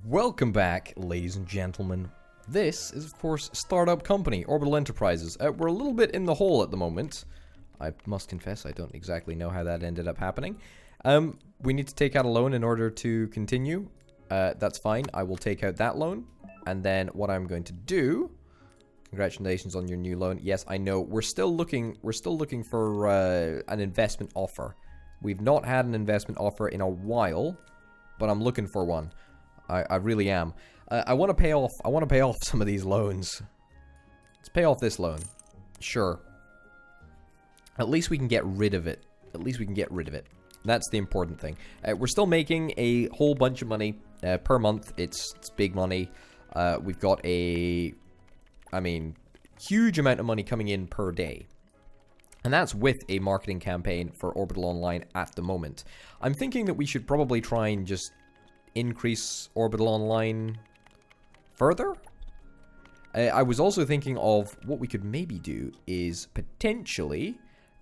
Welcome back, ladies and gentlemen. This is, of course, Startup Company, Orbital Enterprises. We're a little bit in the hole at the moment. I must confess, I don't exactly know how that ended up happening. We need to take out a loan in order to continue. That's fine. I will take out that loan. And then what I'm going to do... Congratulations on your new loan. Yes, I know. We're still looking for an investment offer. We've not had an investment offer in a while, but I'm looking for one. I really am. I want to pay off some of these loans. Let's pay off this loan. Sure. At least we can get rid of it. That's the important thing. We're still making a whole bunch of money per month. It's big money. We've got huge amount of money coming in per day. And that's with a marketing campaign for Orbital Online at the moment. I'm thinking that we should probably try and just increase Orbital Online further. I was also thinking of what we could maybe do is potentially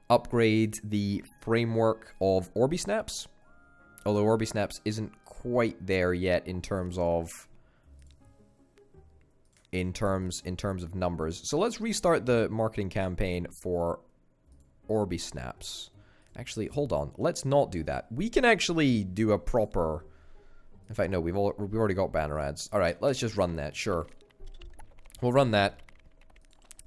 upgrade the framework of Orbisnaps. Although Orbisnaps isn't quite there yet in terms of numbers. So let's restart the marketing campaign for Orbisnaps. Actually, hold on. Let's not do that. We can actually do a proper... In fact, no, we've already got banner ads. All right, let's just run that. Sure. We'll run that.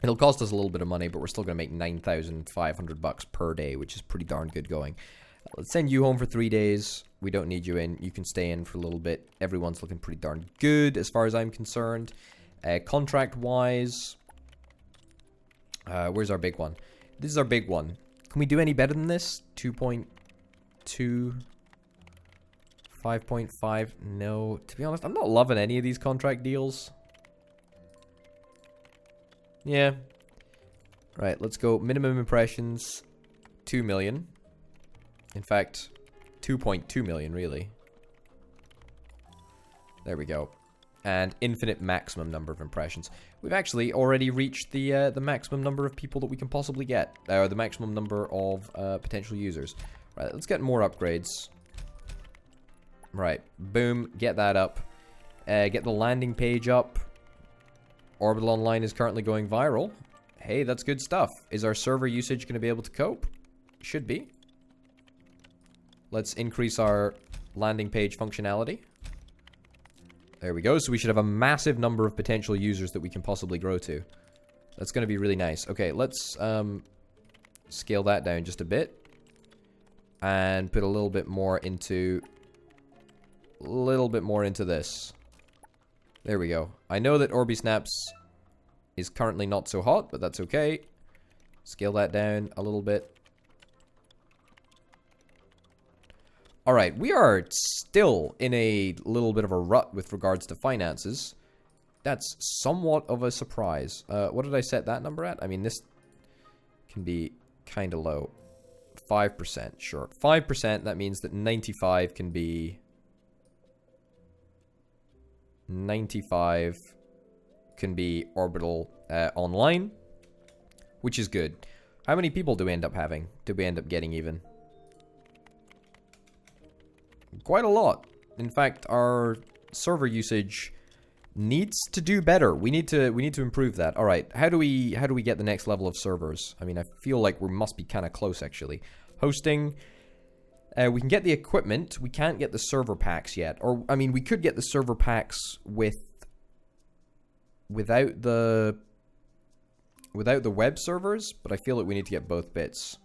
It'll cost us a little bit of money, but we're still going to make 9,500 bucks per day, which is pretty darn good going. Let's send you home for 3 days. We don't need you in. You can stay in for a little bit. Everyone's looking pretty darn good as far as I'm concerned. Contract-wise, where's our big one? This is our big one. Can we do any better than this? 2.2... 5.5. No, to be honest, I'm not loving any of these contract deals. Yeah. Right, let's go. Minimum impressions, 2 million. In fact, 2.2 million, really. There we go. And infinite maximum number of impressions. We've actually already reached the maximum number of people that we can possibly get. Or the maximum number of potential users. Right, let's get more upgrades. Right, boom, get that up. Get the landing page up. Orbital Online is currently going viral. Hey, that's good stuff. Is our server usage going to be able to cope? Should be. Let's increase our landing page functionality. There we go. So we should have a massive number of potential users that we can possibly grow to. That's going to be really nice. Okay, let's scale that down just a bit. And put a little bit more into... this. There we go. I know that Orbisnaps is currently not so hot, but that's okay. Scale that down a little bit. Alright, we are still in a little bit of a rut with regards to finances. That's somewhat of a surprise. What did I set that number at? I mean, this can be kind of low. 5%, sure. 5%, that means that 95 can be... 95 can be Orbital Online, which is good. How many people do we end up having? Did we end up getting even? Quite a lot. In fact, our server usage needs to do better. We need to improve that. All right, how do we get the next level of servers? I mean, I feel like we must be kind of close actually. Hosting. We can get the equipment. We can't get the server packs yet. Or, I mean, we could get the server packs without the web servers, but I feel that we need to get both bits.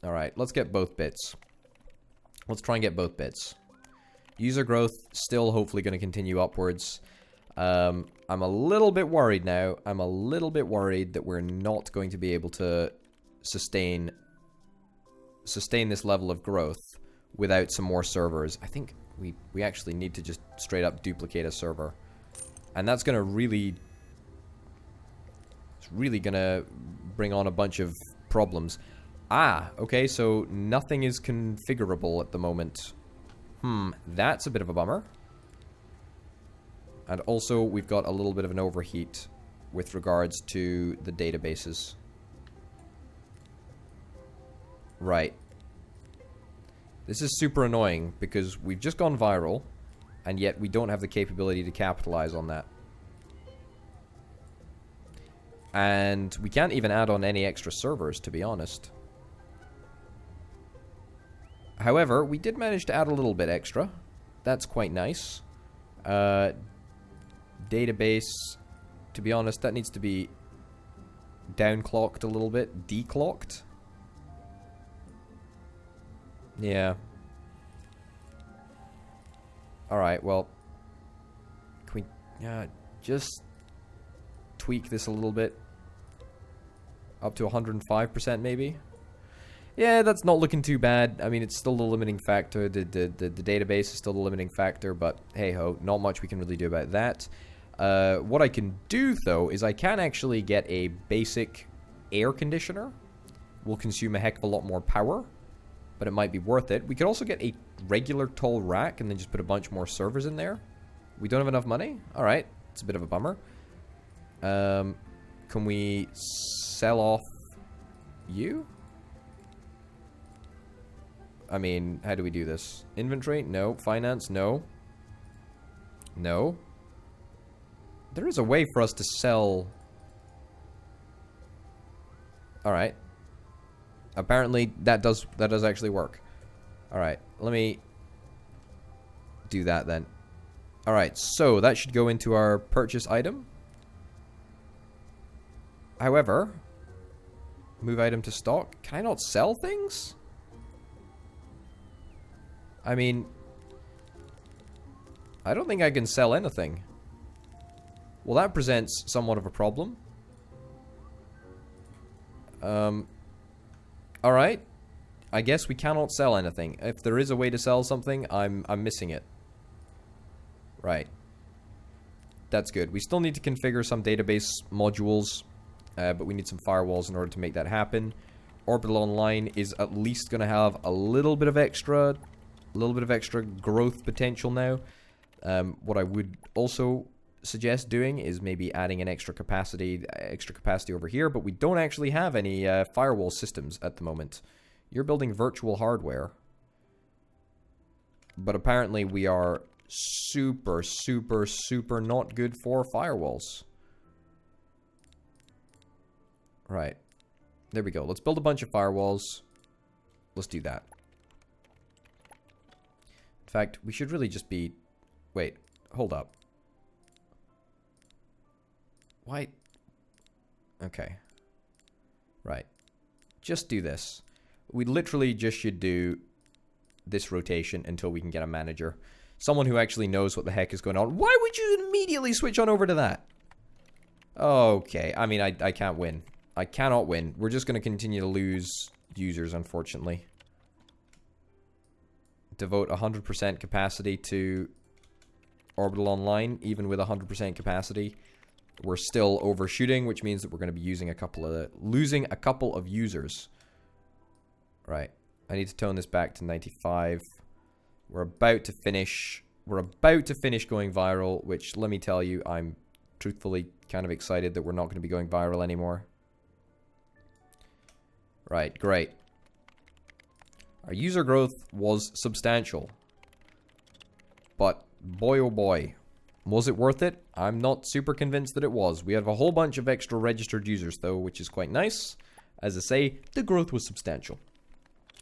All right, let's get both bits. Let's try and get both bits. User growth still hopefully going to continue upwards. I'm a little bit worried now. I'm a little bit worried that we're not going to be able to sustain this level of growth without some more servers. I think we actually need to just straight up duplicate a server. And that's going to really... It's really going to bring on a bunch of problems. Ah, okay, so nothing is configurable at the moment. That's a bit of a bummer. And also, we've got a little bit of an overheat with regards to the databases. Right. This is super annoying because we've just gone viral And yet we don't have the capability to capitalize on that. And we can't even add on any extra servers, to be honest. However, we did manage to add a little bit extra. That's quite nice. Database, to be honest, that needs to be downclocked a little bit. Declocked. Yeah. Alright, well. Can we just tweak this a little bit? Up to 105% maybe? Yeah, that's not looking too bad. I mean, it's still the limiting factor. The database is still the limiting factor, but hey-ho, not much we can really do about that. What I can do, though, is I can actually get a basic air conditioner. Will consume a heck of a lot more power, but it might be worth it. We could also get a regular tall rack and then just put a bunch more servers in there. We don't have enough money? Alright, it's a bit of a bummer. Can we sell off you? I mean, how do we do this? Inventory? No. Finance? No. No. There is a way for us to sell... Alright. Apparently, that does actually work. Alright, let me do that then. Alright, so that should go into our purchase item. However, move item to stock. Can I not sell things? I mean, I don't think I can sell anything. Well, that presents somewhat of a problem. Alright. I guess we cannot sell anything. If there is a way to sell something, I'm missing it. Right. That's good. We still need to configure some database modules, but we need some firewalls in order to make that happen. Orbital Online is at least going to have a little bit of extra growth potential now. What I would also suggest doing is maybe adding an extra capacity over here, but we don't actually have any firewall systems at the moment. You're building virtual hardware, but apparently we are super not good for firewalls. Right, there we go. Let's build a bunch of firewalls. Let's do that. In fact, we should really just be... Wait, hold up. Why? Okay. Right. Just do this. We literally just should do this rotation until we can get a manager. Someone who actually knows what the heck is going on. Why would you immediately switch on over to that? Okay. I mean, I can't win. I cannot win. We're just going to continue to lose users, unfortunately. Devote 100% capacity to Orbital Online, even with 100% capacity. We're still overshooting, which means that we're going to be using losing a couple of users. Right. I need to tone this back to 95. We're about to finish. We're about to finish going viral, which, let me tell you, I'm truthfully kind of excited that we're not going to be going viral anymore. Right, great. Our user growth was substantial. But, boy oh boy, was it worth it? I'm not super convinced that it was. We have a whole bunch of extra registered users, though, which is quite nice. As I say, the growth was substantial.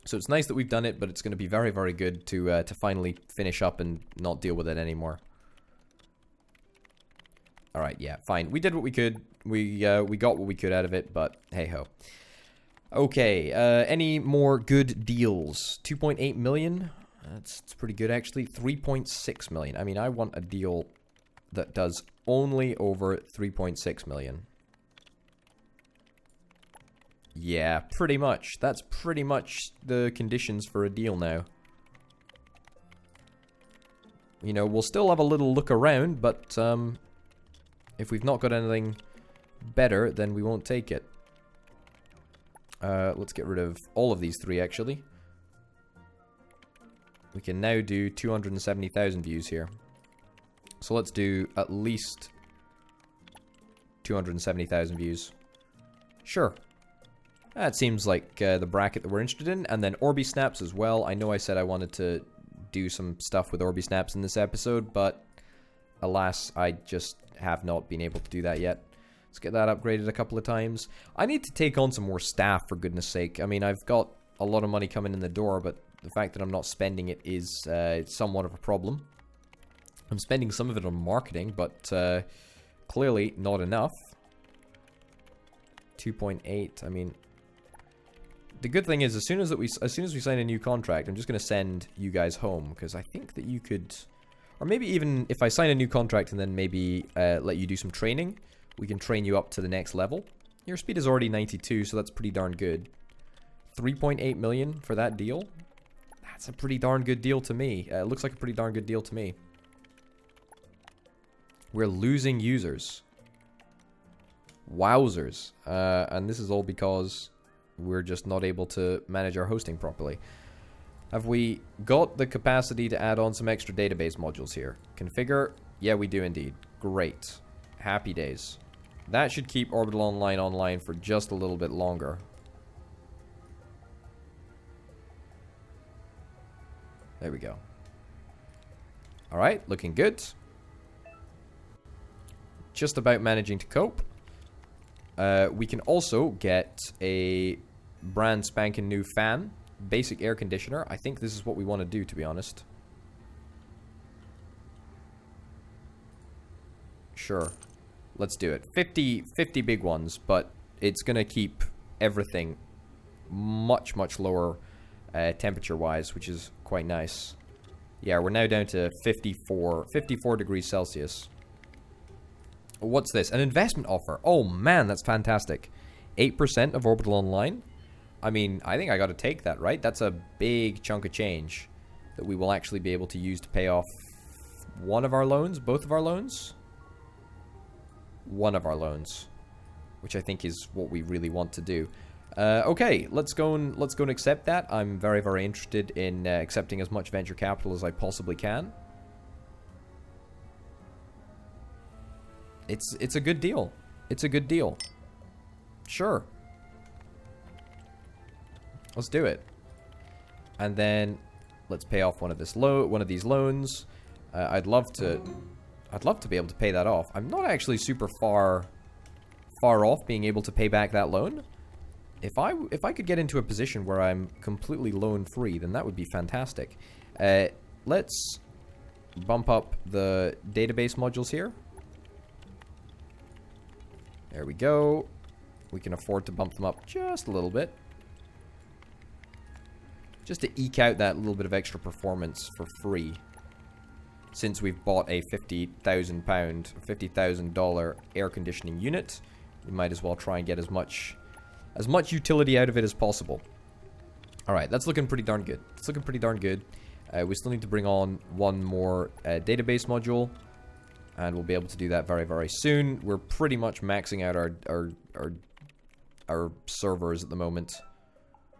So it's nice that we've done it, but it's going to be very, very good to finally finish up and not deal with it anymore. Alright, yeah, fine. We did what we could. We got what we could out of it, but hey-ho. Okay, any more good deals? 2.8 million? That's pretty good, actually. 3.6 million. I mean, I want a deal that does only over 3.6 million. Yeah, pretty much. That's pretty much the conditions for a deal now. You know, we'll still have a little look around, but if we've not got anything better, then we won't take it. Let's get rid of all of these three, actually. We can now do 270,000 views here. So let's do at least 270,000 views. Sure. That seems like the bracket that we're interested in. And then Orbi snaps as well. I know I said I wanted to do some stuff with Orbi Snaps in this episode, but alas, I just have not been able to do that yet. Let's get that upgraded a couple of times. I need to take on some more staff, for goodness sake. I mean, I've got a lot of money coming in the door, but the fact that I'm not spending it is somewhat of a problem. I'm spending some of it on marketing, but clearly not enough. 2.8. I mean, the good thing is, as soon as we sign a new contract, I'm just going to send you guys home, because I think that you could, or maybe even if I sign a new contract and then maybe let you do some training, we can train you up to the next level. Your speed is already 92, so that's pretty darn good. 3.8 million for that deal. That's a pretty darn good deal to me. It looks like a pretty darn good deal to me. We're losing users. Wowzers. And this is all because we're just not able to manage our hosting properly. Have we got the capacity to add on some extra database modules here? Configure? Yeah, we do indeed. Great. Happy days. That should keep Orbital Online online for just a little bit longer. There we go. Alright, looking good. Just about managing to cope. We can also get a brand spanking new fan. Basic air conditioner. I think this is what we want to do, to be honest. Sure. Let's do it. 50 big ones, but it's going to keep everything much, much lower temperature-wise, which is quite nice. Yeah, we're now down to 54 degrees Celsius. What's this? An investment offer. Oh, man, that's fantastic. 8% of Orbital Online. I mean, I think I got to take that, right? That's a big chunk of change that we will actually be able to use to pay off one of our loans, both of our loans. One of our loans, which I think is what we really want to do. Okay, let's go and accept that. I'm very, very interested in accepting as much venture capital as I possibly can. It's a good deal. It's a good deal. Sure. Let's do it. And then let's pay off one of these loans. I'd love to be able to pay that off. I'm not actually super far off being able to pay back that loan. If I could get into a position where I'm completely loan free, then that would be fantastic. Let's bump up the database modules here. There we go. We can afford to bump them up just a little bit. Just to eke out that little bit of extra performance for free. Since we've bought a $50,000 air conditioning unit, we might as well try and get as much utility out of it as possible. Alright, that's looking pretty darn good. It's looking pretty darn good. We still need to bring on one more database module. And we'll be able to do that very, very soon. We're pretty much maxing out our servers at the moment.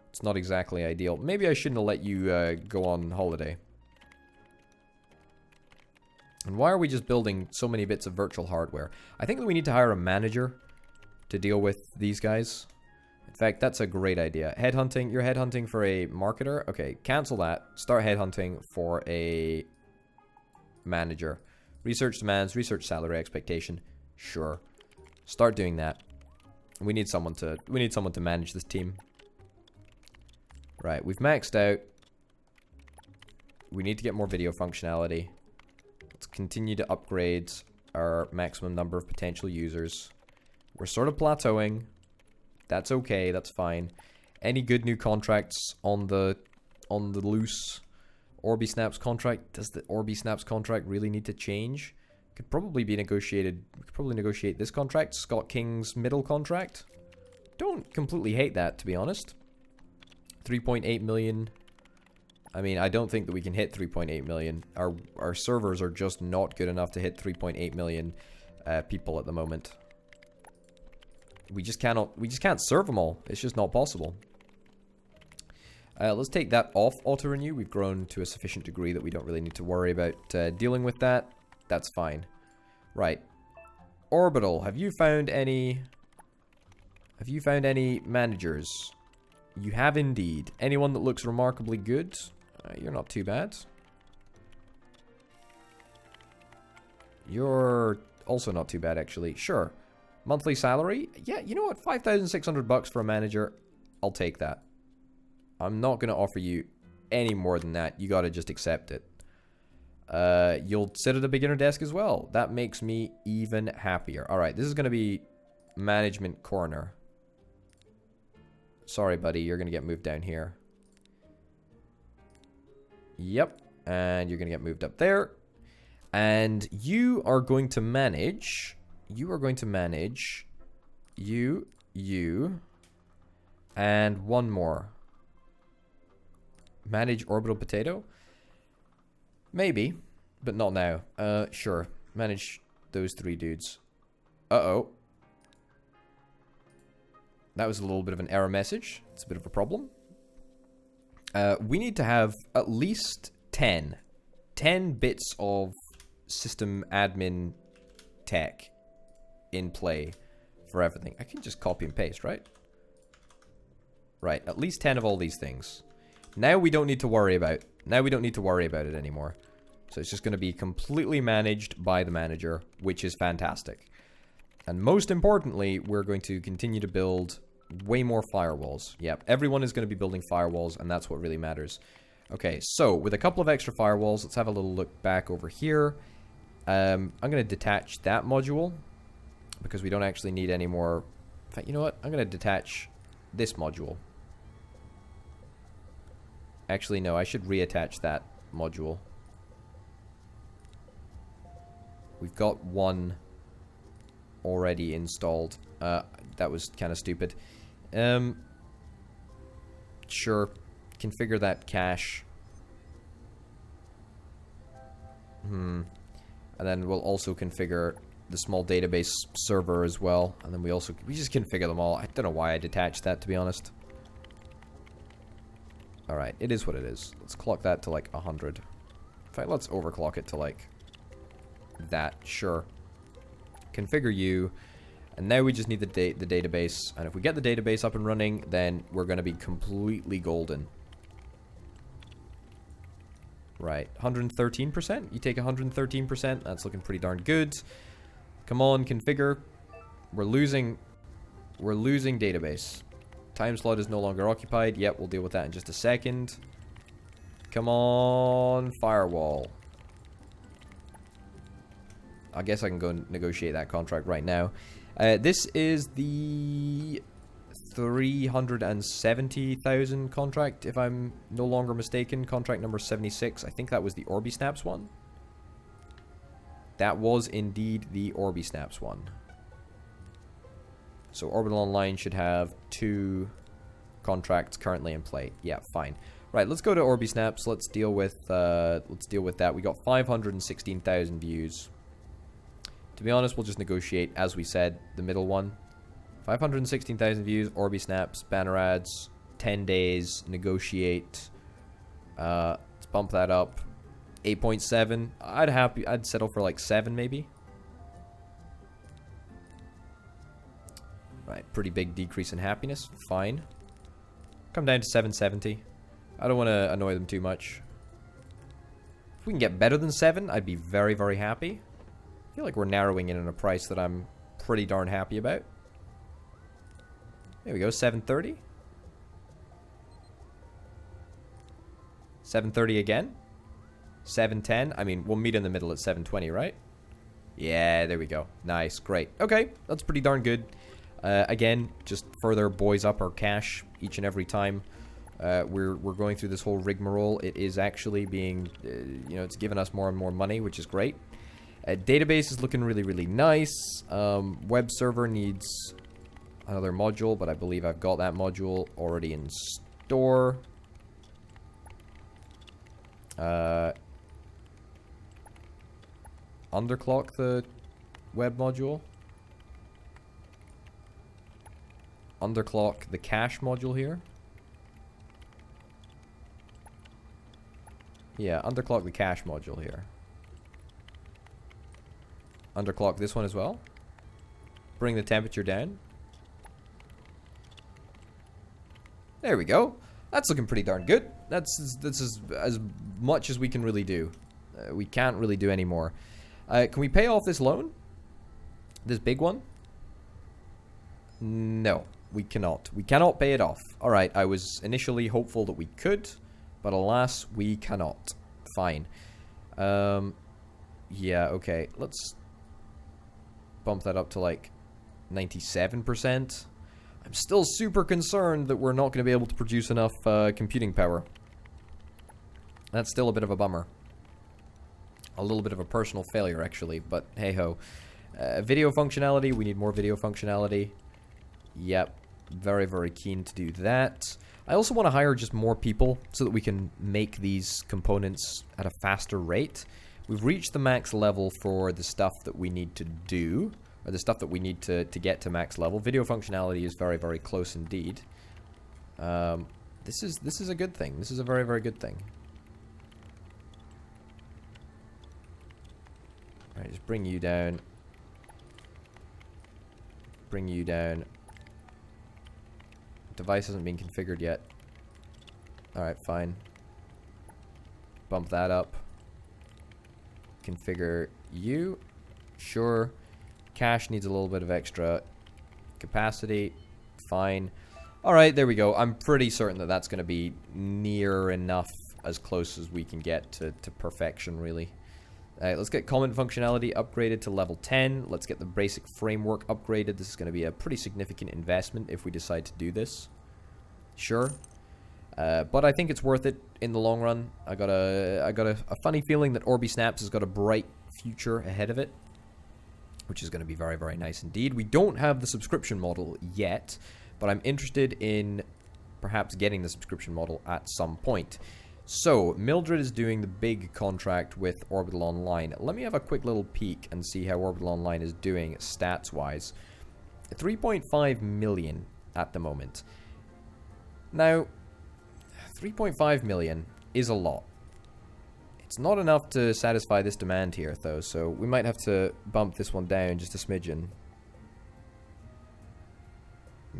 It's not exactly ideal. Maybe I shouldn't have let you go on holiday. And why are we just building so many bits of virtual hardware? I think that we need to hire a manager to deal with these guys. In fact, that's a great idea. Headhunting. You're headhunting for a marketer? Okay, cancel that. Start headhunting for a manager. Research demands, research salary expectation. Sure. Start doing that. We need someone to manage this team. Right, we've maxed out. We need to get more video functionality. Let's continue to upgrade our maximum number of potential users. We're sort of plateauing. That's okay, that's fine. Any good new contracts on the loose? Orbi Snaps contract. Does the Orbi Snaps contract really need to change? Could probably be negotiated. We could probably negotiate this contract. Scott King's middle contract. Don't completely hate that, to be honest. 3.8 million. I mean, I don't think that we can hit 3.8 million. Our servers are just not good enough to hit 3.8 million people at the moment. We just can't serve them all. It's just not possible. Let's take that off auto-renew. We've grown to a sufficient degree that we don't really need to worry about dealing with that. That's fine. Right. Orbital, have you found any managers? You have indeed. Anyone that looks remarkably good? You're not too bad. You're also not too bad, actually. Sure. Monthly salary? Yeah, you know what? 5,600 bucks for a manager. I'll take that. I'm not going to offer you any more than that. You got to just accept it. You'll sit at a beginner desk as well. That makes me even happier. All right, this is going to be management corner. Sorry, buddy. You're going to get moved down here. Yep. And you're going to get moved up there. And you are going to manage... You are going to manage... You... And one more. Manage orbital potato? Maybe. But not now. Sure. Manage those 3 dudes. Uh-oh. That was a little bit of an error message. It's a bit of a problem. We need to have at least 10 bits of system admin tech in play for everything. I can just copy and paste, right? Right, at least 10 of all these things. Now we don't need to worry about it anymore. So it's just going to be completely managed by the manager, which is fantastic. And most importantly, we're going to continue to build way more firewalls. Yep, everyone is going to be building firewalls, and that's what really matters. Okay, so with a couple of extra firewalls, let's have a little look back over here. I'm going to detach that module because we don't actually need any more. In fact, you know what? I'm going to detach this module. Actually, no, I should reattach that module. We've got one already installed. That was kind of stupid. Sure. Configure that cache. And then we'll also configure the small database server as well. And then we just configure them all. I don't know why I detached that, to be honest. Alright, it is what it is. Let's clock that to like 100. In fact, let's overclock it to like that. Sure. Configure you. And now we just need the database. And if we get the database up and running, then we're going to be completely golden. Right, 113%? You take 113%? That's looking pretty darn good. Come on, configure. We're losing database. Time slot is no longer occupied. Yep, we'll deal with that in just a second. Come on, firewall. I guess I can go and negotiate that contract right now. This is the 370,000 contract, if I'm no longer mistaken. Contract number 76. I think that was the Orbisnaps one. That was indeed the Orbisnaps one. So Orbital Online should have 2 contracts currently in play. Yeah, fine. Right, let's go to Orbisnaps. Let's deal with that. We got 516,000 views. To be honest, we'll just negotiate, as we said, the middle one. 516,000 views, Orbisnaps, banner ads, 10 days, negotiate. Let's bump that up. 8.7. I'd settle for like 7 maybe. Right, pretty big decrease in happiness. Fine. Come down to 770. I don't want to annoy them too much. If we can get better than 7, I'd be very, very happy. I feel like we're narrowing in on a price that I'm pretty darn happy about. There we go, 730. 730 again. 710. I mean, we'll meet in the middle at 720, right? Yeah, there we go. Nice, great. Okay, that's pretty darn good. Again, just further buoys up our cash each and every time we're going through this whole rigmarole. It is actually being, it's giving us more and more money, which is great. Database is looking really, really nice. Web server needs another module, but I believe I've got that module already in store. Underclock the web module. Underclock the cache module here. Yeah, underclock the cache module here. Underclock this one as well. Bring the temperature down. There we go. That's looking pretty darn good. That's as much as we can really do. We can't really do any more. Can we pay off this loan? This big one? No, we cannot. We cannot pay it off. Alright, I was initially hopeful that we could, but alas, we cannot. Fine. Yeah, okay. Let's bump that up to like 97%. I'm still super concerned that we're not going to be able to produce enough computing power. That's still a bit of a bummer. A little bit of a personal failure, actually, but hey-ho. Video functionality, we need more video functionality. Yep, very, very keen to do that. I also want to hire just more people so that we can make these components at a faster rate. We've reached the max level for the stuff that we need to do, or the stuff that we need to get to max level. Video functionality is very, very close indeed. This is a good thing. This is a very, very good thing. Alright, just bring you down. Bring you down. Device hasn't been configured yet. Alright, fine. Bump that up. Configure you. Sure. Cache needs a little bit of extra capacity. Fine. Alright, there we go. I'm pretty certain that that's going to be near enough, as close as we can get to perfection, really. Let's get comment functionality upgraded to level 10. Let's get the basic framework upgraded. This is going to be a pretty significant investment if we decide to do this. Sure. But I think it's worth it in the long run. I got a funny feeling that Orbi Snaps has got a bright future ahead of it, which is going to be very, very nice indeed. We don't have the subscription model yet, but I'm interested in perhaps getting the subscription model at some point. So, Mildred is doing the big contract with Orbital Online. Let me have a quick little peek and see how Orbital Online is doing stats-wise. 3.5 million at the moment. Now, 3.5 million is a lot. It's not enough to satisfy this demand here, though, so we might have to bump this one down just a smidgen.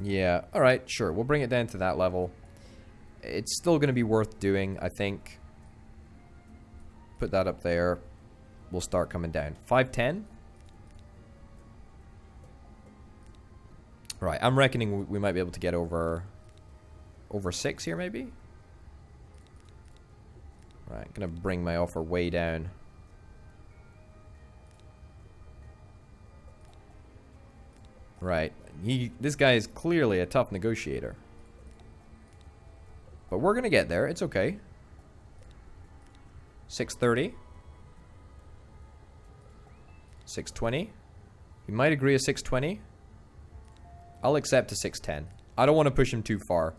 Yeah, alright, sure, we'll bring it down to that level. It's still going to be worth doing, I think. Put that up there. We'll start coming down. 510? Right, I'm reckoning we might be able to get over 6 here, maybe? Right, gonna bring my offer way down. Right, this guy is clearly a tough negotiator. But we're gonna get there, it's okay. 630. 620. We might agree a 620. I'll accept a 610. I don't want to push him too far.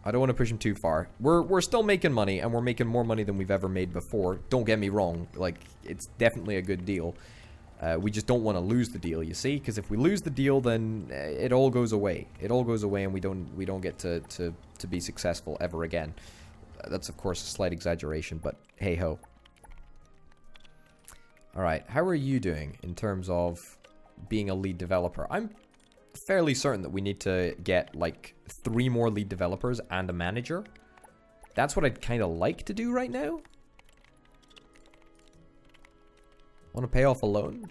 I don't want to push him too far. We're still making money, and we're making more money than we've ever made before. Don't get me wrong. Like, it's definitely a good deal. We just don't want to lose the deal, you see? Because if we lose the deal, then it all goes away. It all goes away, and we don't get to be successful ever again. That's, of course, a slight exaggeration, but hey-ho. Alright, how are you doing in terms of being a lead developer? I'm fairly certain that we need to get, like, 3 more lead developers and a manager. That's what I'd kind of like to do right now. Want to pay off a loan?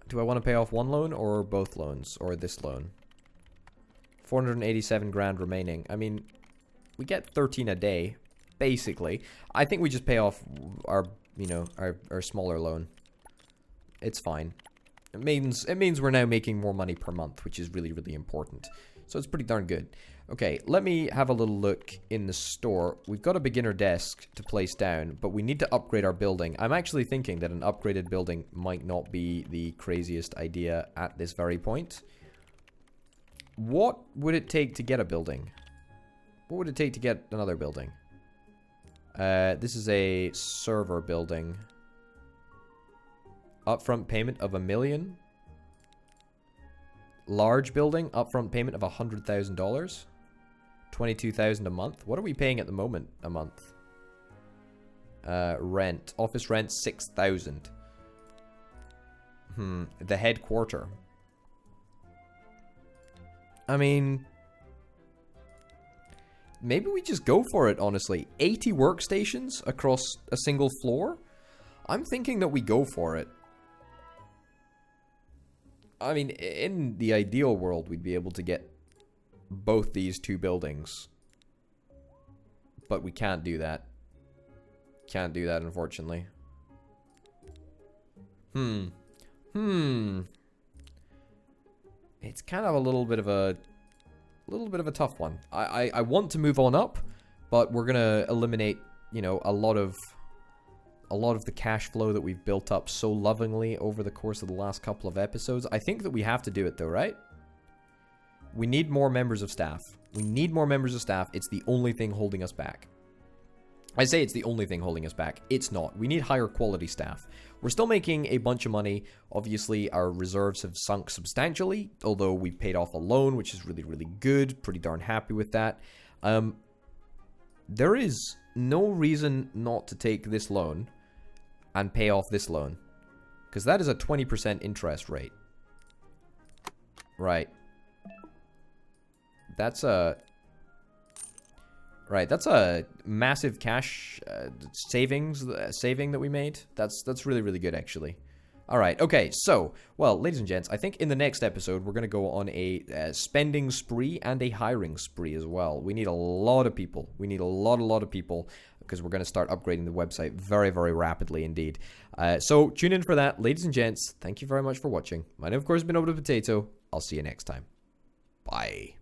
Do I want to pay off one loan or both loans? Or this loan? 487 grand remaining. I mean, we get 13 a day, basically. I think we just pay off our, you know, our smaller loan. It's fine. It means we're now making more money per month, which is really, really important. So it's pretty darn good. Okay, let me have a little look in the store. We've got a beginner desk to place down, but we need to upgrade our building. I'm actually thinking that an upgraded building might not be the craziest idea at this very point. What would it take to get a building? What would it take to get another building? This is a server building. Upfront payment of $1 million. Large building, upfront payment of $100,000. 22,000 a month. What are we paying at the moment a month? Rent. Office rent 6,000. The headquarter. I mean, maybe we just go for it, honestly. 80 workstations across a single floor? I'm thinking that we go for it. I mean, in the ideal world, we'd be able to get both these two buildings. But we can't do that. Can't do that, unfortunately. It's kind of a little bit of a tough one. I want to move on up, but we're gonna eliminate, you know, a lot of the cash flow that we've built up so lovingly over the course of the last couple of episodes. I think that we have to do it though, right? We need more members of staff. We need more members of staff. It's the only thing holding us back. I say it's the only thing holding us back. It's not. We need higher quality staff. We're still making a bunch of money. Obviously, our reserves have sunk substantially, although we paid off a loan, which is really, really good. Pretty darn happy with that. There is no reason not to take this loan and pay off this loan, because that is a 20% interest rate. Right. That's a massive cash saving that we made. That's really, really good, actually. All right, okay, so, well, ladies and gents, I think in the next episode, we're going to go on a spending spree and a hiring spree as well. We need a lot of people. We need a lot of people, because we're going to start upgrading the website very, very rapidly indeed. So, tune in for that. Ladies and gents, thank you very much for watching. My name, of course, has been Orbital Potato. I'll see you next time. Bye.